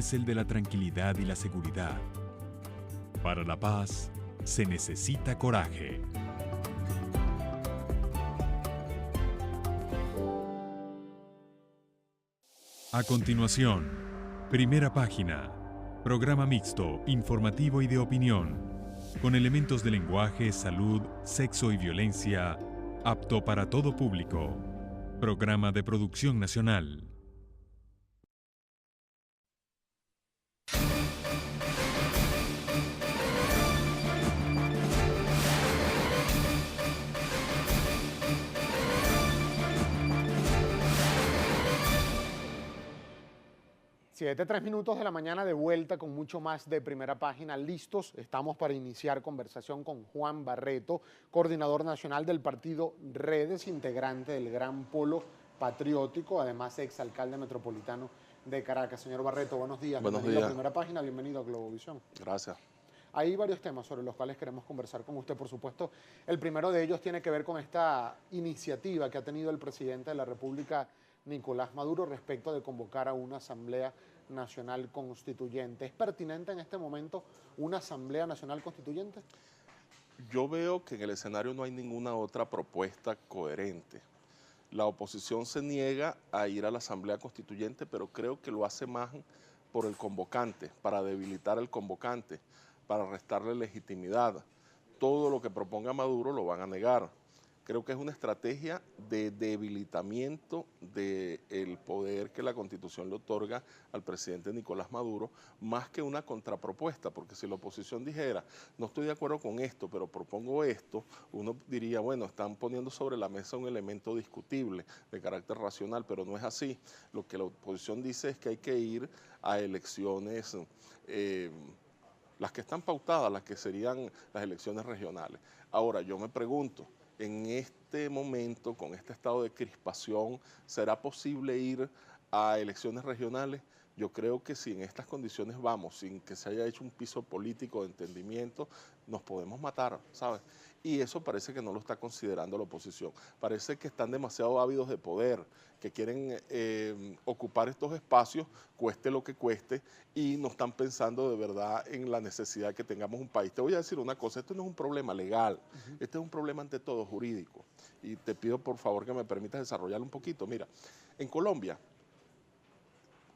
es el de la tranquilidad y la seguridad. Para la paz, se necesita coraje. A continuación, Primera Página, programa mixto, informativo y de opinión, con elementos de lenguaje, salud, sexo y violencia, apto para todo público. Programa de producción nacional. Siete, 3 minutos de la mañana, de vuelta con mucho más de Primera Página. Listos, estamos para iniciar conversación con Juan Barreto, coordinador nacional del partido Redes, integrante del Gran Polo Patriótico, además exalcalde metropolitano de Caracas. Señor Barreto, buenos días. Buenos bienvenido días. a Primera Página, bienvenido a Globovisión. Gracias. Hay varios temas sobre los cuales queremos conversar con usted, por supuesto. El primero de ellos tiene que ver con esta iniciativa que ha tenido el presidente de la República, Nicolás Maduro, respecto de convocar a una Asamblea Nacional Constituyente. ¿Es pertinente en este momento una Asamblea Nacional Constituyente? Yo veo que en el escenario no hay ninguna otra propuesta coherente. La oposición se niega a ir a la Asamblea Constituyente, pero creo que lo hace más por el convocante, para debilitar al convocante, para restarle legitimidad. Todo lo que proponga Maduro lo van a negar. Creo que es una estrategia de debilitamiento del poder que la Constitución le otorga al presidente Nicolás Maduro, más que una contrapropuesta, porque si la oposición dijera, no estoy de acuerdo con esto, pero propongo esto, uno diría, bueno, están poniendo sobre la mesa un elemento discutible de carácter racional, pero no es así. Lo que la oposición dice es que hay que ir a elecciones, las que están pautadas, las que serían las elecciones regionales. Ahora, yo me pregunto, en este momento, con este estado de crispación, ¿será posible ir a elecciones regionales? Yo creo que si en estas condiciones vamos, sin que se haya hecho un piso político de entendimiento, nos podemos matar, ¿sabes? Y eso parece que no lo está considerando la oposición. Parece que están demasiado ávidos de poder, que quieren ocupar estos espacios, cueste lo que cueste, y no están pensando de verdad en la necesidad que tengamos un país. Te voy a decir una cosa, esto no es un problema legal, este es un problema ante todo jurídico. Y te pido por favor que me permitas desarrollarlo un poquito. Mira, en Colombia,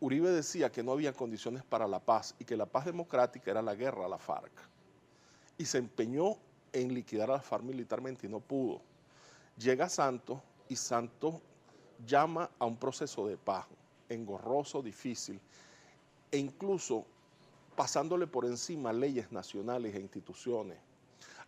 Uribe decía que no había condiciones para la paz y que la paz democrática era la guerra a la FARC. Y se empeñó en liquidar a la FARC militarmente y no pudo. Llega Santos y Santos llama a un proceso de paz, engorroso, difícil, e incluso pasándole por encima leyes nacionales e instituciones,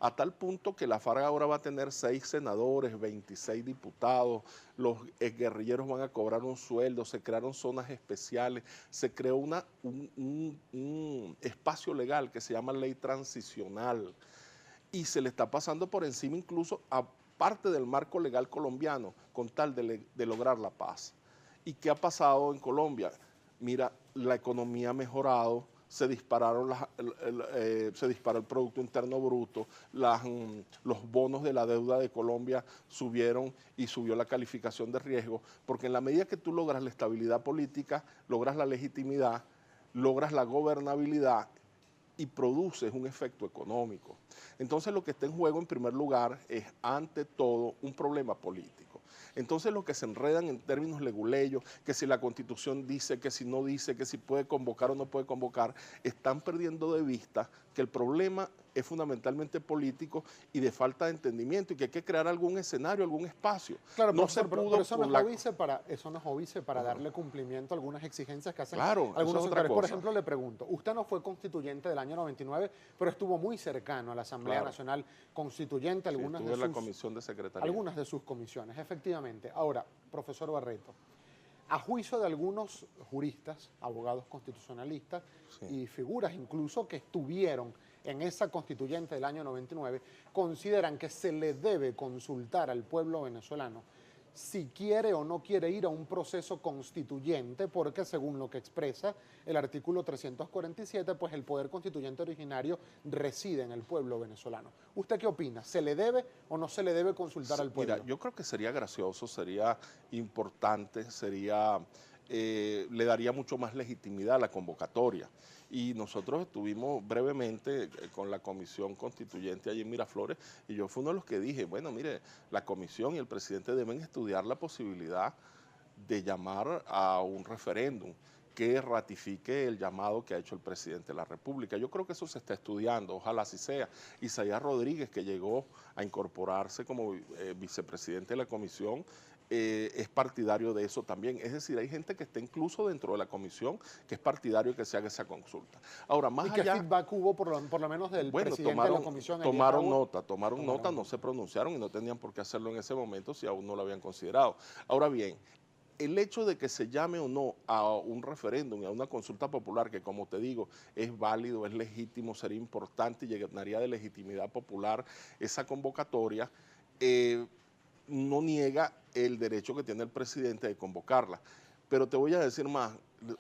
a tal punto que la FARC ahora va a tener 6 senadores, 26 diputados, los guerrilleros van a cobrar un sueldo, se crearon zonas especiales, se creó un espacio legal que se llama ley transicional y se le está pasando por encima incluso a parte del marco legal colombiano con tal de lograr la paz. ¿Y qué ha pasado en Colombia? Mira, la economía ha mejorado, se disparó el Producto Interno Bruto, los bonos de la deuda de Colombia subieron y subió la calificación de riesgo, porque en la medida que tú logras la estabilidad política, logras la legitimidad, logras la gobernabilidad y produces un efecto económico. Entonces lo que está en juego en primer lugar es ante todo un problema político. Entonces los que se enredan en términos leguleyos, que si la Constitución dice, que si no dice, que si puede convocar o no puede convocar, están perdiendo de vista que el problema es fundamentalmente político y de falta de entendimiento y que hay que crear algún escenario, algún espacio. Claro, no profesor, se pudo pero eso no por es óbice para darle cumplimiento a algunas exigencias que hacen Claro, algunos eso es otra sectores. Por cosa. ejemplo, le pregunto, usted no fue constituyente del año 99, pero estuvo muy cercano a la Asamblea Claro. Nacional Constituyente, Sí, estuve en la comisión de secretaría. algunas de sus comisiones, efectivamente. Ahora, profesor Barreto, a juicio de algunos juristas, abogados constitucionalistas y figuras incluso que estuvieron en esa constituyente del año 99, consideran que se le debe consultar al pueblo venezolano si quiere o no quiere ir a un proceso constituyente, porque según lo que expresa el artículo 347, pues el poder constituyente originario reside en el pueblo venezolano. ¿Usted qué opina? ¿Se le debe o no se le debe consultar al pueblo? Mira, yo creo que sería gracioso, sería importante, sería le daría mucho más legitimidad a la convocatoria. Y nosotros estuvimos brevemente con la comisión constituyente allí en Miraflores, y yo fui uno de los que dije, bueno, mire, la comisión y el presidente deben estudiar la posibilidad de llamar a un referéndum que ratifique el llamado que ha hecho el presidente de la República. Yo creo que eso se está estudiando, ojalá así sea. Isaías Rodríguez, que llegó a incorporarse como vicepresidente de la comisión, es partidario de eso también. Es decir, hay gente que está incluso dentro de la comisión que es partidario de que se haga esa consulta. Ahora, más ¿Y qué allá, feedback hubo por lo menos del presidente de la comisión? Tomaron nota, no se pronunciaron y no tenían por qué hacerlo en ese momento si aún no lo habían considerado. Ahora bien, el hecho de que se llame o no a un referéndum y a una consulta popular, que como te digo, es válido, es legítimo, sería importante y llenaría de legitimidad popular esa convocatoria, no niega el derecho que tiene el presidente de convocarla. Pero te voy a decir más,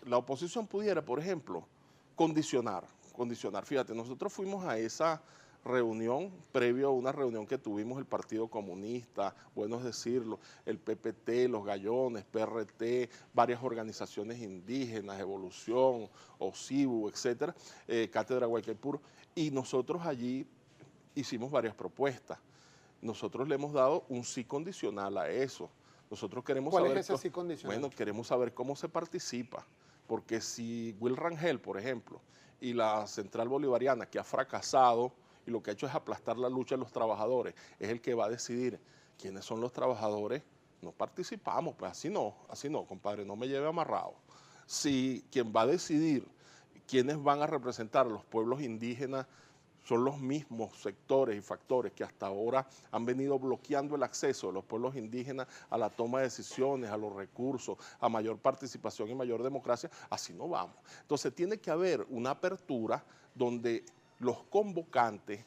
la oposición pudiera, por ejemplo, condicionar. Fíjate, nosotros fuimos a esa reunión, previo a una reunión que tuvimos el Partido Comunista, bueno es decirlo, el PPT, los Gallones, PRT, varias organizaciones indígenas, Evolución, OSIBU, etcétera, Cátedra Guaycaipuro, y nosotros allí hicimos varias propuestas. Nosotros le hemos dado un sí condicional a eso. Nosotros queremos saber... ¿Cuál es ese sí condicional? Bueno, queremos saber cómo se participa, porque si Will Rangel, por ejemplo, y la Central Bolivariana, que ha fracasado y lo que ha hecho es aplastar la lucha de los trabajadores, es el que va a decidir quiénes son los trabajadores, no participamos, pues así no, compadre, no me lleve amarrado. Si quien va a decidir quiénes van a representar a los pueblos indígenas son los mismos sectores y factores que hasta ahora han venido bloqueando el acceso de los pueblos indígenas a la toma de decisiones, a los recursos, a mayor participación y mayor democracia, así no vamos. Entonces tiene que haber una apertura donde los convocantes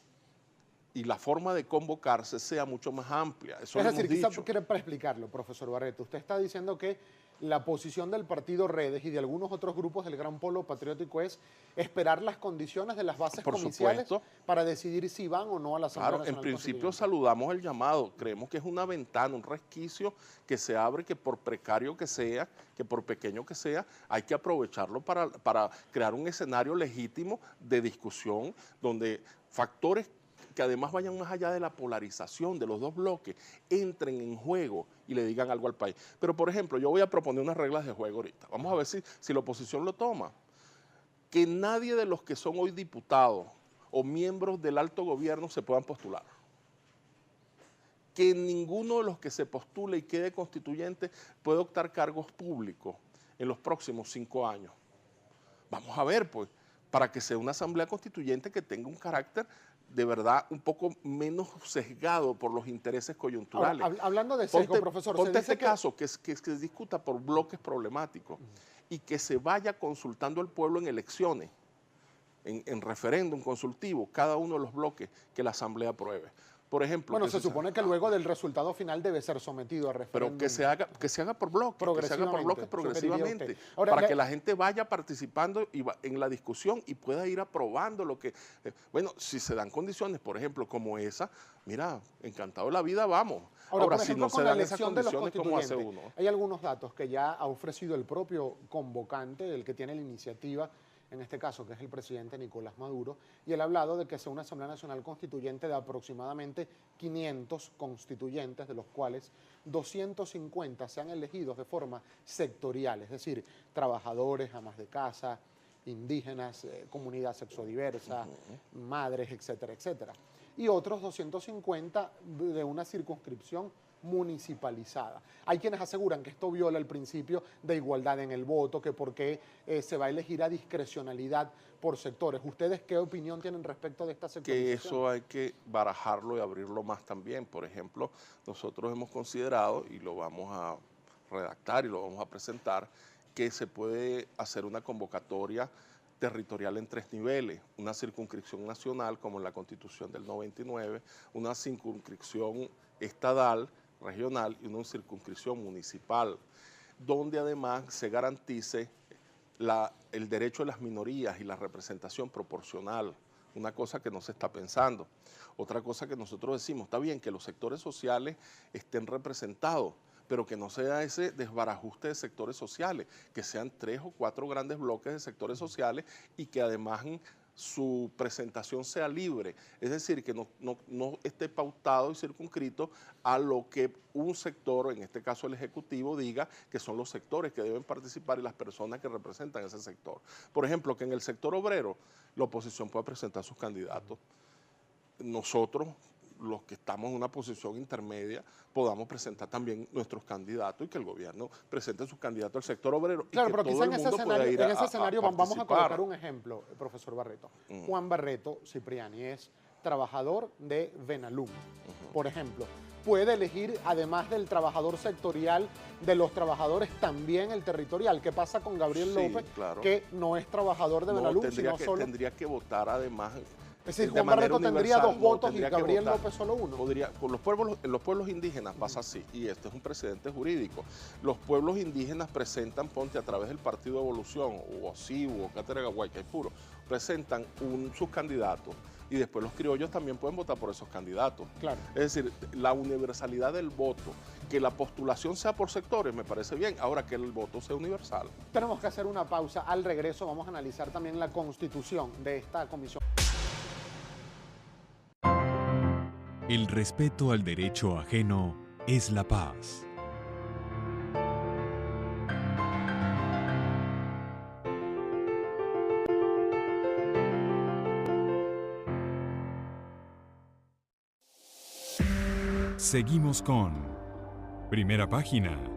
y la forma de convocarse sea mucho más amplia. Eso es lo decir, hemos quizá para explicarlo, profesor Barreto, usted está diciendo que la posición del Partido Redes y de algunos otros grupos del Gran Polo Patriótico es esperar las condiciones de las bases comiciales para decidir si van o no a la Asamblea Nacional. En principio saludamos el llamado, creemos que es una ventana, un resquicio que se abre, que por precario que sea, que por pequeño que sea, hay que aprovecharlo para crear un escenario legítimo de discusión donde factores que además vayan más allá de la polarización de los dos bloques, entren en juego y le digan algo al país. Pero, por ejemplo, yo voy a proponer unas reglas de juego ahorita. Vamos a ver si la oposición lo toma. Que nadie de los que son hoy diputados o miembros del alto gobierno se puedan postular. Que ninguno de los que se postule y quede constituyente pueda optar cargos públicos en los próximos 5 años. Vamos a ver, pues, para que sea una asamblea constituyente que tenga un carácter de verdad un poco menos sesgado por los intereses coyunturales. Ahora, hablando de sesgo, profesor, ponte este caso que se discuta por bloques problemáticos y que se vaya consultando al pueblo en elecciones, en referéndum consultivo, cada uno de los bloques que la asamblea apruebe. Por ejemplo, bueno, se supone que luego del resultado final debe ser sometido a referéndum. Pero que se haga por bloques, progresivamente, ahora, para que la gente vaya participando en la discusión y pueda ir aprobando lo que... bueno, si se dan condiciones, por ejemplo, como esa, mira, encantado de la vida, vamos. Ahora si no se dan esas condiciones, ¿cómo hace uno? Hay algunos datos que ya ha ofrecido el propio convocante, el que tiene la iniciativa, en este caso, que es el presidente Nicolás Maduro, y él ha hablado de que sea una Asamblea Nacional Constituyente de aproximadamente 500 constituyentes, de los cuales 250 sean elegidos de forma sectorial, es decir, trabajadores, amas de casa, indígenas, comunidad sexodiversa, madres, etcétera, etcétera. Y otros 250 de una circunscripción municipalizada. Hay quienes aseguran que esto viola el principio de igualdad en el voto, que porque se va a elegir a discrecionalidad por sectores. ¿Ustedes qué opinión tienen respecto de esta sectorización? Que eso hay que barajarlo y abrirlo más también. Por ejemplo, nosotros hemos considerado, y lo vamos a redactar y lo vamos a presentar, que se puede hacer una convocatoria territorial en 3 niveles, una circunscripción nacional como en la Constitución del 99, una circunscripción estadal, regional y una circunscripción municipal, donde además se garantice el derecho de las minorías y la representación proporcional, una cosa que no se está pensando. Otra cosa que nosotros decimos, está bien que los sectores sociales estén representados, pero que no sea ese desbarajuste de sectores sociales, que sean 3 o 4 grandes bloques de sectores sociales y que además su presentación sea libre, es decir, que no esté pautado y circunscrito a lo que un sector, en este caso el Ejecutivo, diga que son los sectores que deben participar y las personas que representan ese sector. Por ejemplo, que en el sector obrero la oposición pueda presentar sus candidatos. Nosotros, los que estamos en una posición intermedia, podamos presentar también nuestros candidatos y que el gobierno presente sus candidatos al sector obrero. Claro, y que pero todo quizá el mundo pueda ir en ese escenario vamos a participar. colocar un ejemplo, profesor Barreto. Juan Barreto Cipriani es trabajador de Venalum, por ejemplo. Puede elegir, además del trabajador sectorial, de los trabajadores también el territorial. ¿Qué pasa con Gabriel López, claro, que no es trabajador de Venalum, sino solo... Tendría que votar además... Es decir, Juan Barreto tendría 2 votos y Gabriel López solo 1. En los pueblos indígenas pasa así, y este es un precedente jurídico. Los pueblos indígenas presentan, ponte a través del Partido de Evolución, o OSIU, o Cátedra Guaycaipuro, presentan sus candidatos, y después los criollos también pueden votar por esos candidatos. Claro. Es decir, la universalidad del voto, que la postulación sea por sectores, me parece bien, ahora que el voto sea universal. Tenemos que hacer una pausa. Al regreso vamos a analizar también la constitución de esta comisión. El respeto al derecho ajeno es la paz. Seguimos con Primera Página.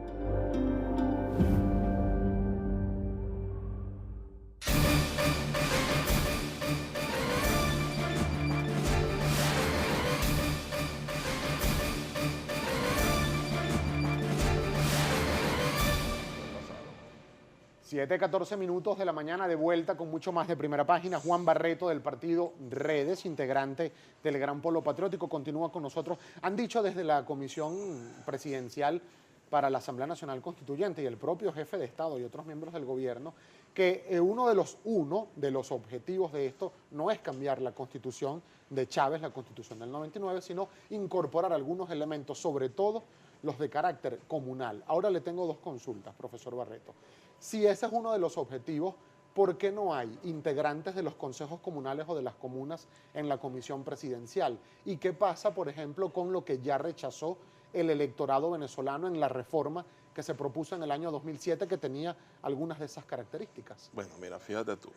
Siete, 14 minutos de la mañana, de vuelta con mucho más de Primera Página. Juan Barreto, del partido Redes, integrante del Gran Polo Patriótico, continúa con nosotros. Han dicho desde la Comisión Presidencial para la Asamblea Nacional Constituyente y el propio jefe de Estado y otros miembros del gobierno que uno de los objetivos de esto no es cambiar la Constitución de Chávez, la Constitución del 99, sino incorporar algunos elementos, sobre todo los de carácter comunal. Ahora le tengo 2 consultas, profesor Barreto. Si ese es uno de los objetivos, ¿por qué no hay integrantes de los consejos comunales o de las comunas en la comisión presidencial? ¿Y qué pasa, por ejemplo, con lo que ya rechazó el electorado venezolano en la reforma que se propuso en el año 2007, que tenía algunas de esas características? Bueno, mira, fíjate tú.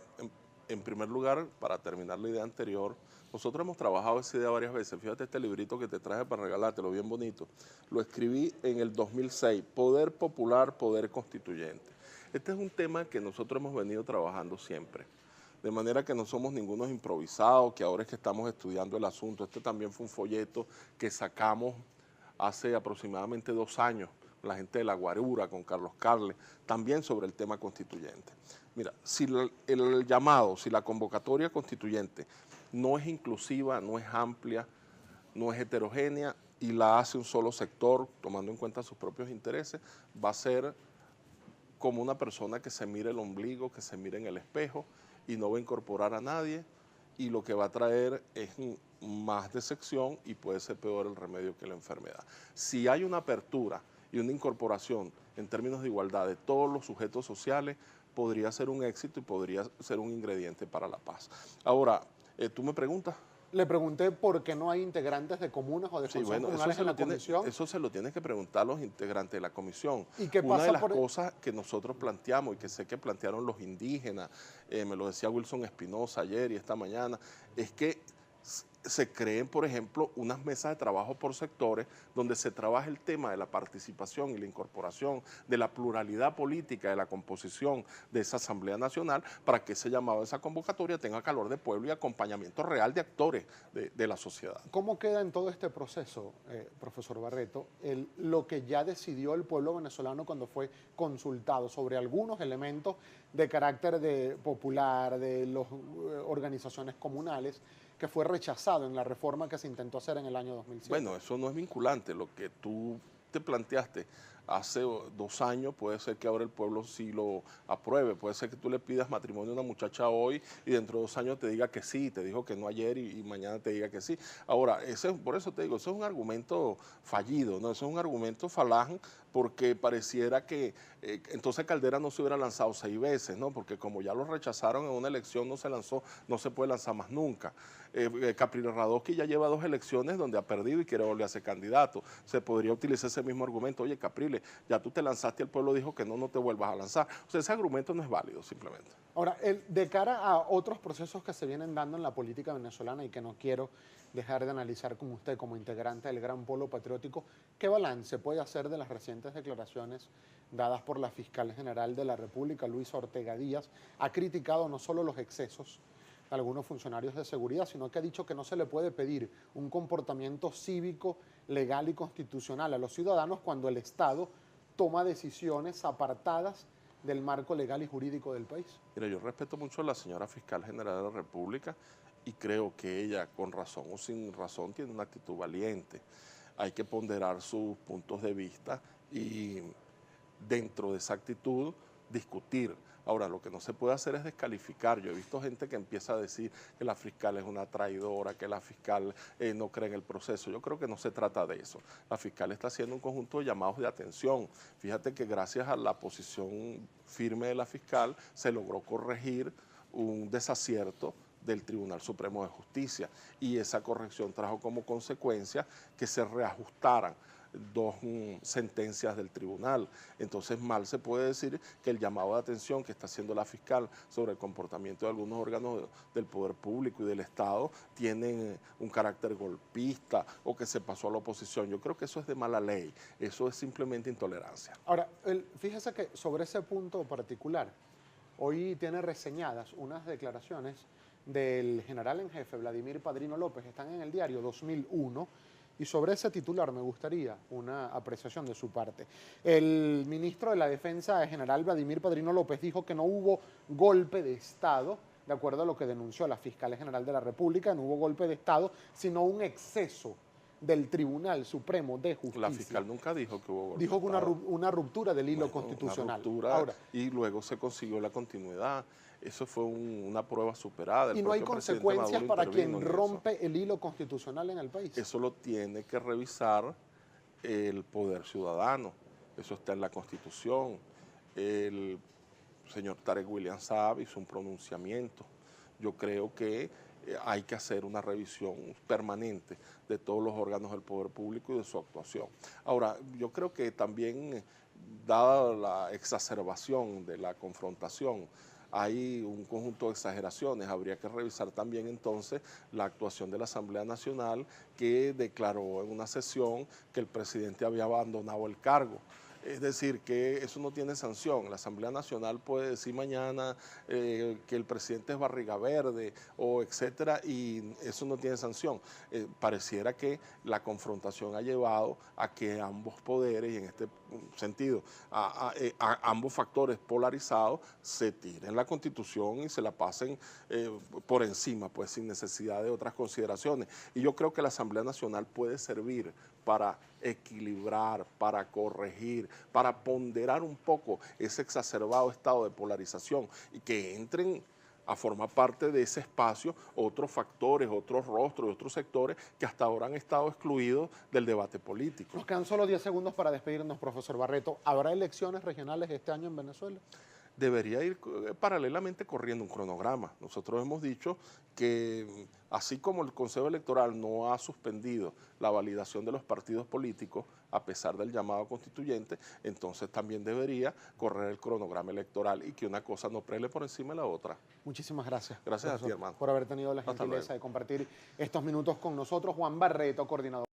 En primer lugar, para terminar la idea anterior, nosotros hemos trabajado esa idea varias veces. Fíjate este librito que te traje para regalártelo, bien bonito. Lo escribí en el 2006, Poder Popular, Poder Constituyente. Este es un tema que nosotros hemos venido trabajando siempre, de manera que no somos ningunos improvisados, que ahora es que estamos estudiando el asunto. Este también fue un folleto que sacamos hace aproximadamente 2 años, la gente de La Guarura, con Carlos Carles, también sobre el tema constituyente. Mira, si el llamado, si la convocatoria constituyente no es inclusiva, no es amplia, no es heterogénea y la hace un solo sector, tomando en cuenta sus propios intereses, va a ser como una persona que se mire el ombligo, que se mire en el espejo y no va a incorporar a nadie, y lo que va a traer es más decepción y puede ser peor el remedio que la enfermedad. Si hay una apertura y una incorporación en términos de igualdad de todos los sujetos sociales, podría ser un éxito y podría ser un ingrediente para la paz. Ahora, tú me preguntas. Le pregunté por qué no hay integrantes de comunas o de consejos comunales en la comisión. Eso se lo tienes que preguntar a los integrantes de la comisión. ¿Y qué pasa? Una de las cosas que nosotros planteamos y que sé que plantearon los indígenas, me lo decía Wilson Espinosa ayer y esta mañana, es que se creen, por ejemplo, unas mesas de trabajo por sectores donde se trabaja el tema de la participación y la incorporación, de la pluralidad política, de la composición de esa Asamblea Nacional, para que ese llamado, esa convocatoria tenga calor de pueblo y acompañamiento real de actores de la sociedad. ¿Cómo queda en todo este proceso, profesor Barreto, lo que ya decidió el pueblo venezolano cuando fue consultado sobre algunos elementos de carácter popular, de las organizaciones comunales, que fue rechazado en la reforma que se intentó hacer en el año 2007? Bueno, eso no es vinculante. Lo que tú te planteaste hace 2 años, puede ser que ahora el pueblo sí lo apruebe. Puede ser que tú le pidas matrimonio a una muchacha hoy y dentro de 2 años te diga que sí, te dijo que no ayer y mañana te diga que sí. Ahora, por eso te digo, eso es un argumento fallido, ¿no? Eso es un argumento falaz, porque pareciera que entonces Caldera no se hubiera lanzado 6 veces, ¿no? Porque como ya lo rechazaron en una elección, no se lanzó, no se puede lanzar más nunca. Capriles Radosky ya lleva 2 elecciones donde ha perdido y quiere volver a ser candidato. Se podría utilizar ese mismo argumento: oye, Capriles, ya tú te lanzaste, el pueblo dijo que no, no te vuelvas a lanzar. O sea, ese argumento no es válido, simplemente. Ahora, de cara a otros procesos que se vienen dando en la política venezolana y que no quiero dejar de analizar con usted como integrante del Gran Polo Patriótico, ¿qué balance puede hacer de las recientes declaraciones dadas por la fiscal general de la República, Luisa Ortega Díaz? Ha criticado no solo los excesos de algunos funcionarios de seguridad, sino que ha dicho que no se le puede pedir un comportamiento cívico, legal y constitucional a los ciudadanos cuando el Estado toma decisiones apartadas del marco legal y jurídico del país. Mira, yo respeto mucho a la señora fiscal general de la República y creo que ella, con razón o sin razón, tiene una actitud valiente. Hay que ponderar sus puntos de vista y dentro de esa actitud discutir. Ahora, lo que no se puede hacer es descalificar. Yo he visto gente que empieza a decir que la fiscal es una traidora, que la fiscal no cree en el proceso. Yo creo que no se trata de eso. La fiscal está haciendo un conjunto de llamados de atención. Fíjate que gracias a la posición firme de la fiscal se logró corregir un desacierto del Tribunal Supremo de Justicia, y esa corrección trajo como consecuencia que se reajustaran 2 sentencias del tribunal. Entonces, mal se puede decir que el llamado de atención que está haciendo la fiscal sobre el comportamiento de algunos órganos del poder público y del Estado tienen un carácter golpista o que se pasó a la oposición. Yo creo que eso es de mala ley, eso es simplemente intolerancia. Ahora, fíjese que sobre ese punto particular, hoy tiene reseñadas unas declaraciones del general en jefe, Vladimir Padrino López, están en el diario 2001, y sobre ese titular me gustaría una apreciación de su parte. El ministro de la Defensa, el general Vladimir Padrino López, dijo que no hubo golpe de Estado, de acuerdo a lo que denunció la fiscal general de la República, no hubo golpe de Estado, sino un exceso del Tribunal Supremo de Justicia. La fiscal nunca dijo que hubo golpe. Dijo que una ruptura del hilo constitucional. Una ruptura. Ahora, y luego se consiguió la continuidad. Eso fue una prueba superada. ¿Y no hay consecuencias para quien rompe el hilo constitucional en el país? Eso lo tiene que revisar el Poder Ciudadano. Eso está en la Constitución. El señor Tarek William Saab hizo un pronunciamiento. Yo creo que hay que hacer una revisión permanente de todos los órganos del poder público y de su actuación. Ahora, yo creo que también, dada la exacerbación de la confrontación, hay un conjunto de exageraciones. Habría que revisar también entonces la actuación de la Asamblea Nacional, que declaró en una sesión que el presidente había abandonado el cargo. Es decir, que eso no tiene sanción. La Asamblea Nacional puede decir mañana que el presidente es barriga verde o etcétera, y eso no tiene sanción. Pareciera que la confrontación ha llevado a que ambos poderes, y en este sentido a ambos factores polarizados, se tiren la Constitución y se la pasen por encima, pues sin necesidad de otras consideraciones. Y yo creo que la Asamblea Nacional puede servir para equilibrar, para corregir, para ponderar un poco ese exacerbado estado de polarización, y que entren a formar parte de ese espacio otros factores, otros rostros y otros sectores que hasta ahora han estado excluidos del debate político. Nos quedan solo 10 segundos para despedirnos, profesor Barreto. ¿Habrá elecciones regionales este año en Venezuela? Debería ir paralelamente corriendo un cronograma. Nosotros hemos dicho que así como el Consejo Electoral no ha suspendido la validación de los partidos políticos a pesar del llamado constituyente, entonces también debería correr el cronograma electoral y que una cosa no prele por encima de la otra. Muchísimas gracias. Gracias a ti, hermano. Por haber tenido la gentileza de compartir estos minutos con nosotros. Juan Barreto, coordinador.